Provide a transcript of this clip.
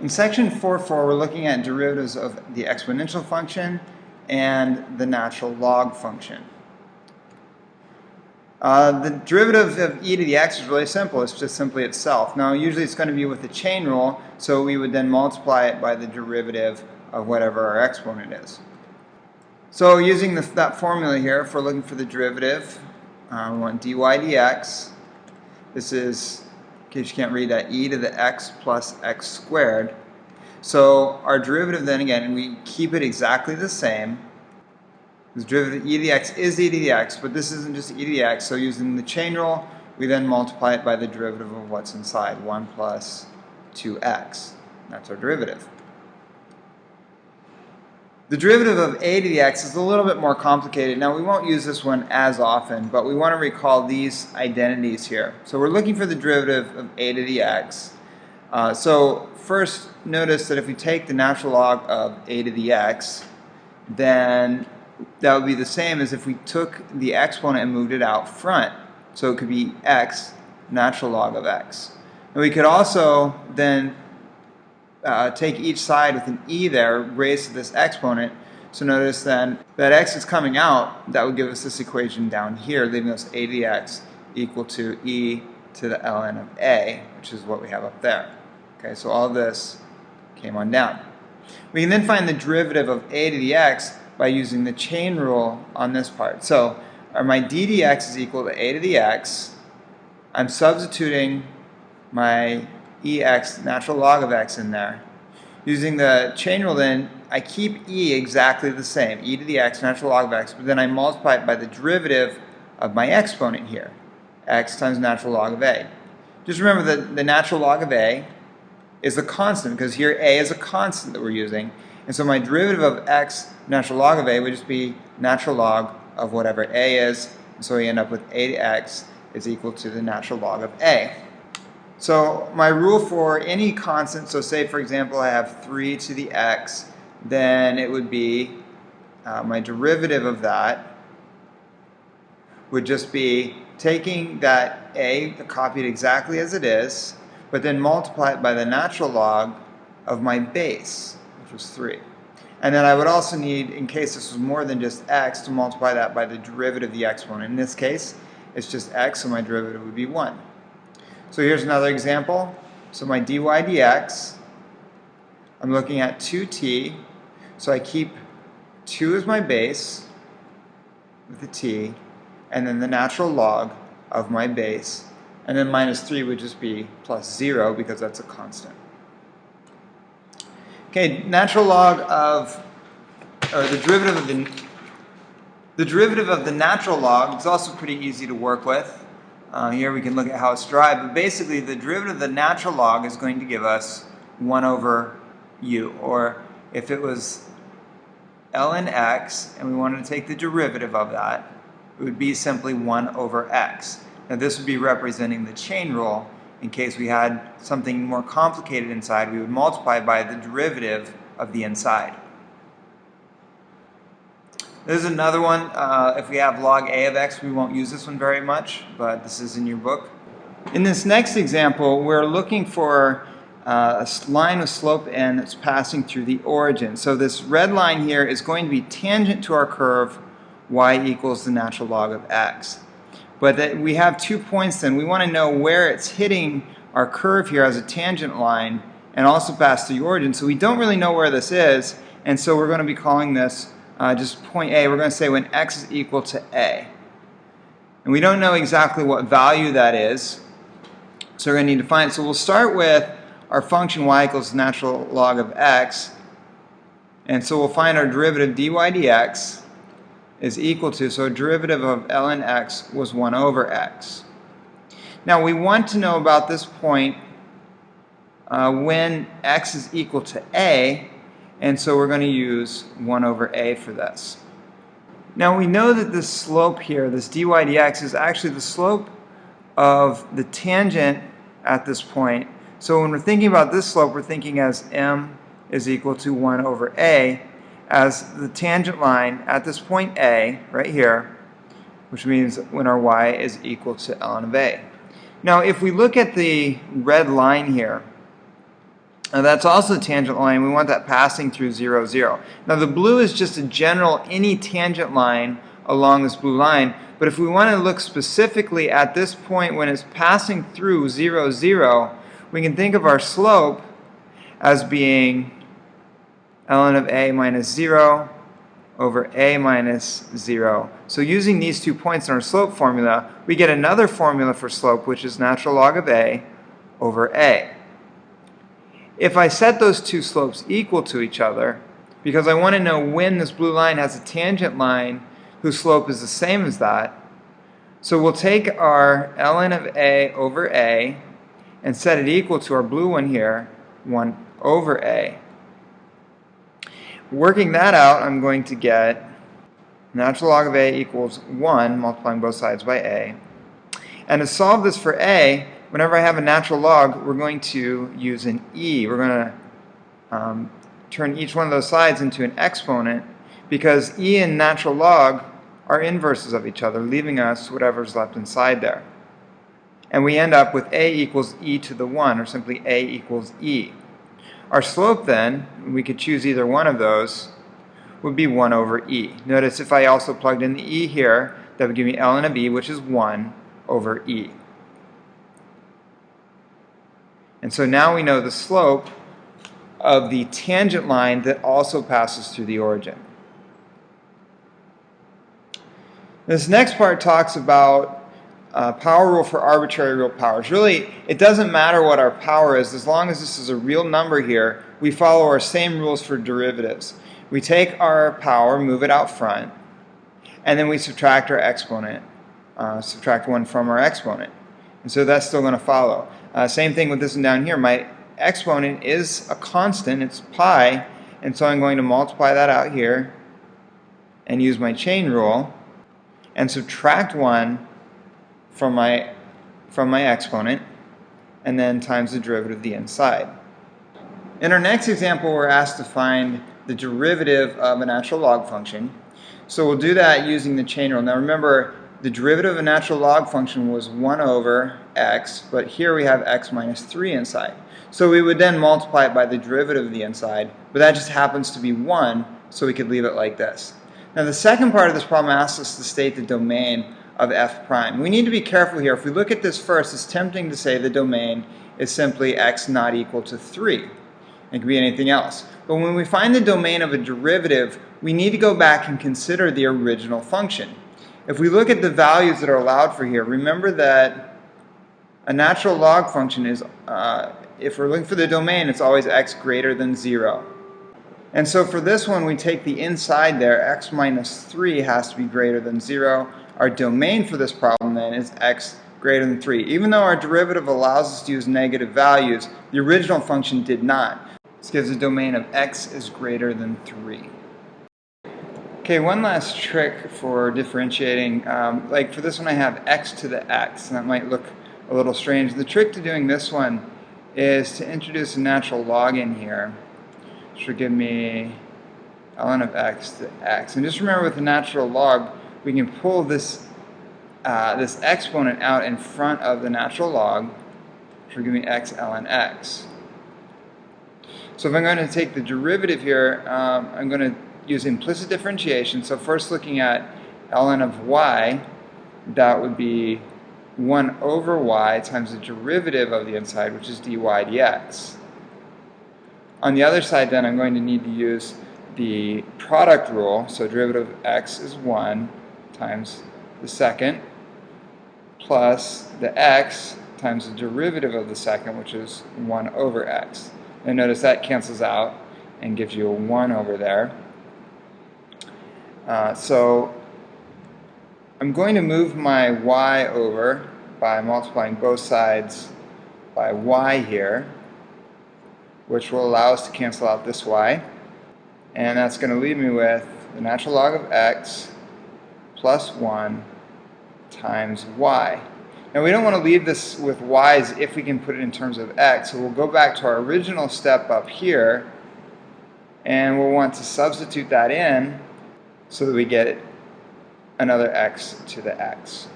In section 4.4, we're looking at derivatives of the exponential function and the natural log function. The derivative of e to the x is really simple. It's just simply itself. Now, usually it's going to be with the chain rule, so we would then multiply it by the derivative of whatever our exponent is. So using that formula here, if we're looking for the derivative, we want dy dx. This is, in case you can't read that, e to the x plus x squared. So our derivative then, again, we keep it exactly the same. This derivative e to the x is e to the x, but this isn't just e to the x. So using the chain rule, we then multiply it by the derivative of what's inside, 1 plus 2x. That's our derivative. The derivative of a to the x is a little bit more complicated. Now, we won't use this one as often, but we want to recall these identities here. So we're looking for the derivative of a to the x. So first, notice that if we take the natural log of a to the x, then that would be the same as if we took the exponent and moved it out front. So it could be x natural log of x. And we could also then take each side with an e there, raised to this exponent. So notice then that x is coming out. That would give us this equation down here, leaving us a to the x equal to e to the ln of a, which is what we have up there. Okay, so all of this came on down. We can then find the derivative of a to the x by using the chain rule on this part. So my d dx is equal to a to the x. I'm substituting my ex, natural log of x, in there. Using the chain rule then, I keep e exactly the same, e to the x, natural log of x, but then I multiply it by the derivative of my exponent here, x times natural log of a. Just remember that the natural log of a is a constant, because here a is a constant that we're using. And so my derivative of x natural log of a would just be natural log of whatever a is. And so we end up with a to x is equal to the natural log of a. So my rule for any constant, so say for example I have 3 to the x, then it would be my derivative of that would just be taking that a, copied exactly as it is, but then multiply it by the natural log of my base, which was 3. And then I would also need, in case this was more than just x, to multiply that by the derivative of the exponent. In this case, it's just x, so my derivative would be 1. So here's another example. So my dy dx, I'm looking at 2t, so I keep 2 as my base with the t, and then the natural log of my base, and then minus 3 would just be plus 0 because that's a constant. Okay, natural log of, or the derivative of the natural log is also pretty easy to work with. Here we can look at how it's derived, but basically the derivative of the natural log is going to give us 1 over u, or if it was ln x and we wanted to take the derivative of that, it would be simply 1 over x. Now this would be representing the chain rule. In case we had something more complicated inside, we would multiply by the derivative of the inside. There's another one. If we have log a of x, we won't use this one very much, but this is in your book. In this next example, we're looking for a line with slope n that's passing through the origin. So this red line here is going to be tangent to our curve y equals the natural log of x. But that we have 2 points then. We want to know where it's hitting our curve here as a tangent line and also pass through the origin. So we don't really know where this is, and so we're going to be calling this just point A. We're going to say when x is equal to a. And we don't know exactly what value that is, so we're going to need to find it. So we'll start with our function y equals natural log of x, and so we'll find our derivative dy dx is equal to, so derivative of ln x was 1 over x. Now we want to know about this point when x is equal to a, and so we're going to use 1 over a for this. Now we know that this slope here, this dy dx, is actually the slope of the tangent at this point. So when we're thinking about this slope, we're thinking as m is equal to 1 over a, as the tangent line at this point a, right here, which means when our y is equal to ln of a. Now if we look at the red line here, Now that's also a tangent line. We want that passing through 0, 0. Now the blue is just a general any tangent line along this blue line. But if we want to look specifically at this point when it's passing through 0, 0, we can think of our slope as being ln of a minus 0 over a minus 0. So using these 2 points in our slope formula, we get another formula for slope, which is natural log of a over a. If I set those two slopes equal to each other, because I want to know when this blue line has a tangent line whose slope is the same as that, so we'll take our ln of a over a and set it equal to our blue one here, 1 over a. Working that out, I'm going to get natural log of a equals 1, multiplying both sides by a. And to solve this for a, whenever I have a natural log, we're going to use an e. We're going to turn each one of those sides into an exponent, because e and natural log are inverses of each other, leaving us whatever's left inside there. And we end up with a equals e to the 1, or simply a equals e. Our slope then, we could choose either one of those, would be 1 over e. Notice if I also plugged in the e here, that would give me ln of e, which is 1 over e. And so now we know the slope of the tangent line that also passes through the origin. This next part talks about power rule for arbitrary real powers. Really, it doesn't matter what our power is. As long as this is a real number here, we follow our same rules for derivatives. We take our power, move it out front, and then we subtract our exponent, subtract 1 from our exponent. And so that's still going to follow. Same thing with this one down here. My exponent is a constant, it's pi, and so I'm going to multiply that out here and use my chain rule and subtract 1 from my exponent, and then times the derivative of the inside. In our next example, we're asked to find the derivative of a natural log function. So we'll do that using the chain rule. Now remember, the derivative of a natural log function was 1 over x, but here we have x minus 3 inside. So we would then multiply it by the derivative of the inside, but that just happens to be 1, so we could leave it like this. Now the second part of this problem asks us to state the domain of f prime. We need to be careful here. If we look at this first, it's tempting to say the domain is simply x not equal to 3. It could be anything else. But when we find the domain of a derivative, we need to go back and consider the original function. If we look at the values that are allowed for here, remember that a natural log function is, if we're looking for the domain, it's always x greater than 0. And so for this one, we take the inside there, x minus 3 has to be greater than 0. Our domain for this problem then is x greater than 3. Even though our derivative allows us to use negative values, the original function did not. This gives a domain of x is greater than 3. Okay, one last trick for differentiating. Like for this one I have x to the x, and that might look a little strange. The trick to doing this one is to introduce a natural log in here, which will give me ln of x to x. And just remember, with the natural log, we can pull this exponent out in front of the natural log, which will give me x ln x. So if I'm going to take the derivative here, I'm going to use implicit differentiation. So first looking at ln of y, that would be 1 over y times the derivative of the inside, which is dy dx. On the other side then, I'm going to need to use the product rule. So derivative of x is 1 times the second plus the x times the derivative of the second, which is 1 over x. And notice that cancels out and gives you a 1 over there. So I'm going to move my y over by multiplying both sides by y here, which will allow us to cancel out this y. And that's going to leave me with the natural log of x plus 1 times y. Now we don't want to leave this with y's if we can put it in terms of x, so we'll go back to our original step up here, and we'll want to substitute that in so that we get another x to the x.